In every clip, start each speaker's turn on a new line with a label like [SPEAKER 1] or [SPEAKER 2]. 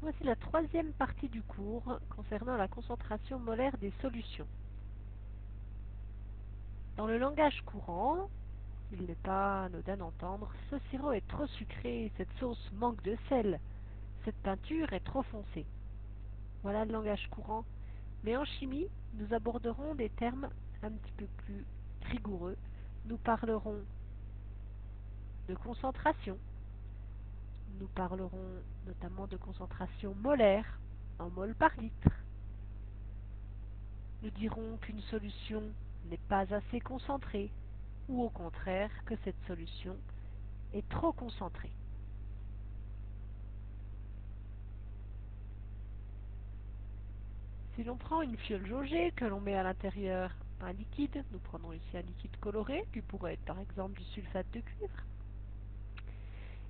[SPEAKER 1] Voici la troisième partie du cours concernant la concentration molaire des solutions. Dans le langage courant, il n'est pas anodin d'entendre « ce sirop est trop sucré, cette sauce manque de sel, cette peinture est trop foncée ». Voilà le langage courant. Mais en chimie, nous aborderons des termes un petit peu plus rigoureux. Nous parlerons de concentration. Nous parlerons notamment de concentration molaire, en mol par litre. Nous dirons qu'une solution n'est pas assez concentrée, ou au contraire que cette solution est trop concentrée. Si l'on prend une fiole jaugée, que l'on met à l'intérieur un liquide, nous prenons ici un liquide coloré, qui pourrait être par exemple du sulfate de cuivre,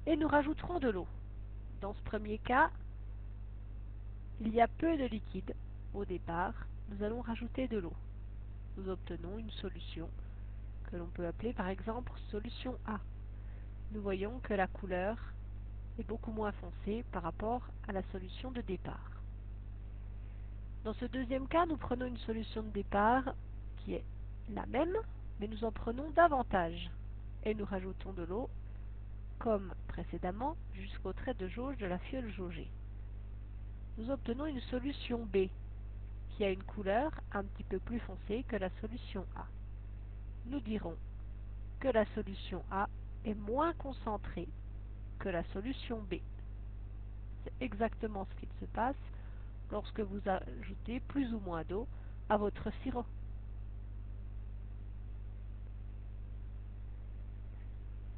[SPEAKER 1] et nous rajouterons de l'eau. Dans ce premier cas, il y a peu de liquide au départ, nous allons rajouter de l'eau. Nous obtenons une solution que l'on peut appeler par exemple solution A. Nous voyons que la couleur est beaucoup moins foncée par rapport à la solution de départ. Dans ce deuxième cas, nous prenons une solution de départ qui est la même, mais nous en prenons davantage. Et nous rajoutons de l'eau, comme précédemment, jusqu'au trait de jauge de la fiole jaugée. Nous obtenons une solution B, qui a une couleur un petit peu plus foncée que la solution A. Nous dirons que la solution A est moins concentrée que la solution B. C'est exactement ce qu'il se passe lorsque vous ajoutez plus ou moins d'eau à votre sirop.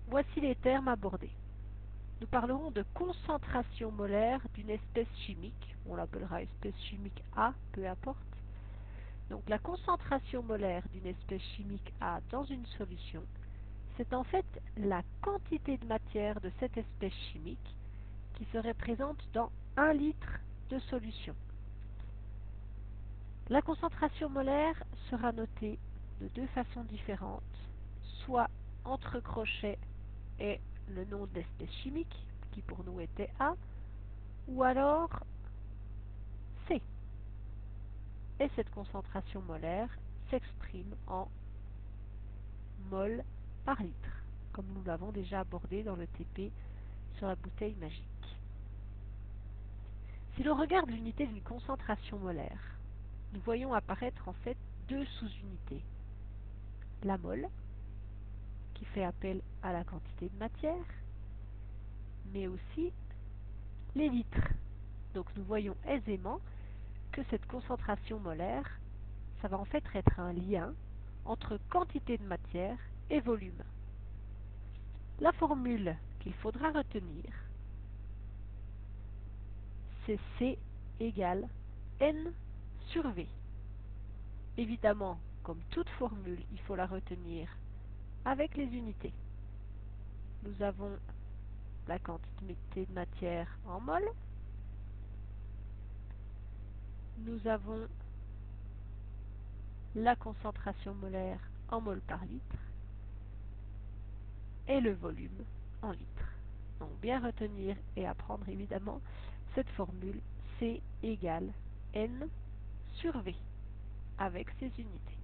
[SPEAKER 1] Voici les termes abordés. Nous parlerons de concentration molaire d'une espèce chimique, on l'appellera espèce chimique A, peu importe. Donc la concentration molaire d'une espèce chimique A dans une solution, c'est en fait la quantité de matière de cette espèce chimique qui serait présente dans 1 litre de solution. La concentration molaire sera notée de deux façons différentes, soit entre crochets et le nom de l'espèce chimique, qui pour nous était A, ou alors C. Et cette concentration molaire s'exprime en mol par litre, comme nous l'avons déjà abordé dans le TP sur la bouteille magique. Si l'on regarde l'unité d'une concentration molaire, nous voyons apparaître en fait deux sous-unités. La mol, qui fait appel à la quantité de matière, mais aussi les litres. Donc nous voyons aisément que cette concentration molaire, ça va en fait être un lien entre quantité de matière et volume. La formule qu'il faudra retenir, c'est C égale N sur V. Évidemment, comme toute formule, il faut la retenir avec les unités. Nous avons la quantité de matière en mol. Nous avons la concentration molaire en mol par litre et le volume en litres. Donc bien retenir et apprendre évidemment cette formule C égale N sur V avec ses unités.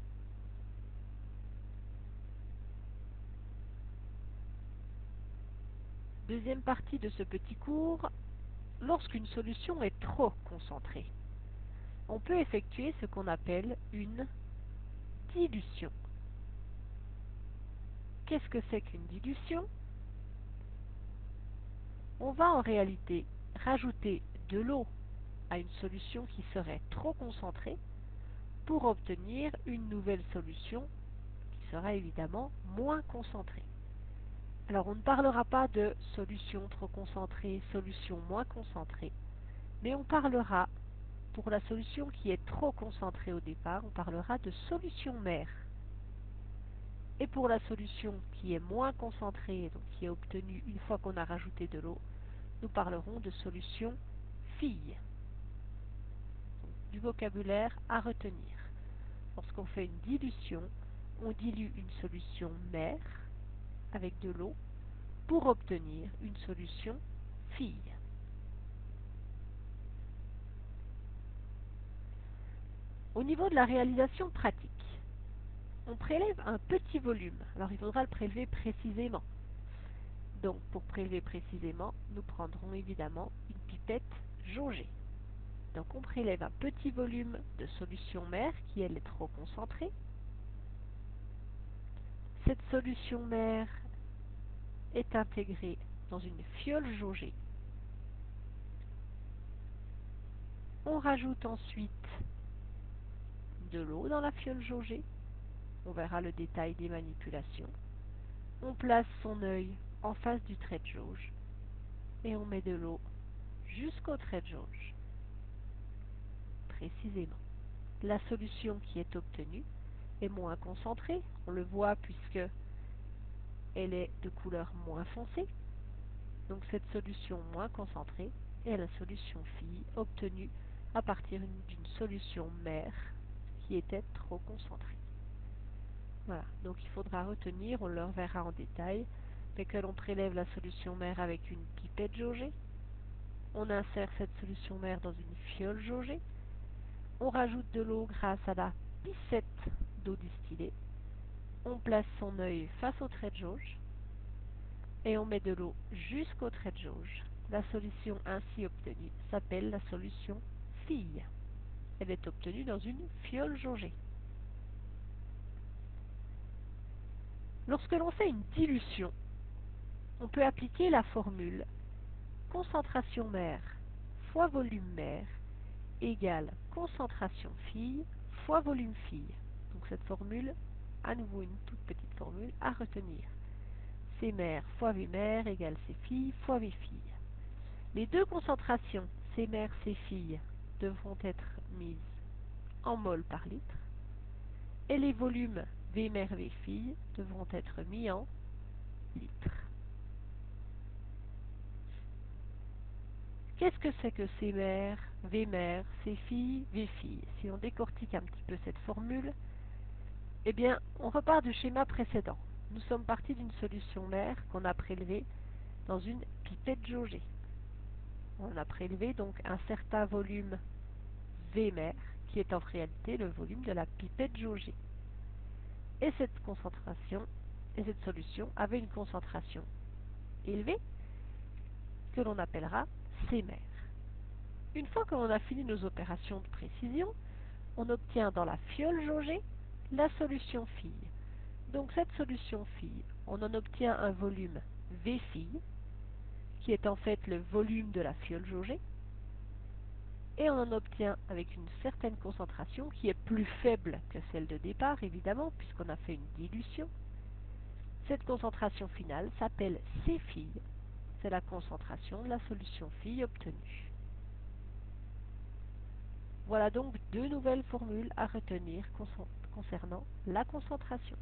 [SPEAKER 1] Deuxième partie de ce petit cours, lorsqu'une solution est trop concentrée, on peut effectuer ce qu'on appelle une dilution. Qu'est-ce que c'est qu'une dilution? On va en réalité rajouter de l'eau à une solution qui serait trop concentrée pour obtenir une nouvelle solution qui sera évidemment moins concentrée. Alors on ne parlera pas de solution trop concentrée, solution moins concentrée, mais on parlera, pour la solution qui est trop concentrée au départ, on parlera de solution mère. Et pour la solution qui est moins concentrée, donc qui est obtenue une fois qu'on a rajouté de l'eau, nous parlerons de solution fille. Donc, du vocabulaire à retenir. Lorsqu'on fait une dilution, on dilue une solution mère avec de l'eau pour obtenir une solution fille. Au niveau de la réalisation pratique, on prélève un petit volume. Alors il faudra le prélever précisément. Donc pour prélever précisément, nous prendrons évidemment une pipette jaugée. Donc on prélève un petit volume de solution mère qui elle est trop concentrée. Cette solution mère est intégrée dans une fiole jaugée. On rajoute ensuite de l'eau dans la fiole jaugée. On verra le détail des manipulations. On place son œil en face du trait de jauge et on met de l'eau jusqu'au trait de jauge, précisément. La solution qui est obtenue est moins concentrée, on le voit puisque elle est de couleur moins foncée. Donc cette solution moins concentrée est la solution fille obtenue à partir d'une solution mère qui était trop concentrée. Voilà, donc il faudra retenir, on le reverra en détail, mais que l'on prélève la solution mère avec une pipette jaugée, on insère cette solution mère dans une fiole jaugée, on rajoute de l'eau grâce à la piscette d'eau distillée, on place son œil face au trait de jauge, et on met de l'eau jusqu'au trait de jauge. La solution ainsi obtenue s'appelle la solution fille. Elle est obtenue dans une fiole jaugée. Lorsque l'on fait une dilution, on peut appliquer la formule concentration mère fois volume mère égale concentration fille fois volume fille. Donc cette formule, à nouveau une toute petite formule à retenir. C mère fois V mère égale C fille fois V fille. Les deux concentrations, C mère, C fille, devront être mises en mol par litre et les volumes V mère, V fille devront être mis en litres. Qu'est-ce que c'est que C mère, V mère, C fille, V fille? Si on décortique un petit peu cette formule, eh bien, on repart du schéma précédent. Nous sommes partis d'une solution mère qu'on a prélevée dans une pipette jaugée. On a prélevé donc un certain volume V mère, qui est en réalité le volume de la pipette jaugée. Et cette concentration, et cette solution avait une concentration élevée que l'on appellera C mère. Une fois que l'on a fini nos opérations de précision, on obtient dans la fiole jaugée la solution fille. Donc cette solution fille, on en obtient un volume V fille, qui est en fait le volume de la fiole jaugée, et on en obtient avec une certaine concentration qui est plus faible que celle de départ, évidemment, puisqu'on a fait une dilution. Cette concentration finale s'appelle C fille, c'est la concentration de la solution fille obtenue. Voilà donc deux nouvelles formules à retenir concernant la concentration.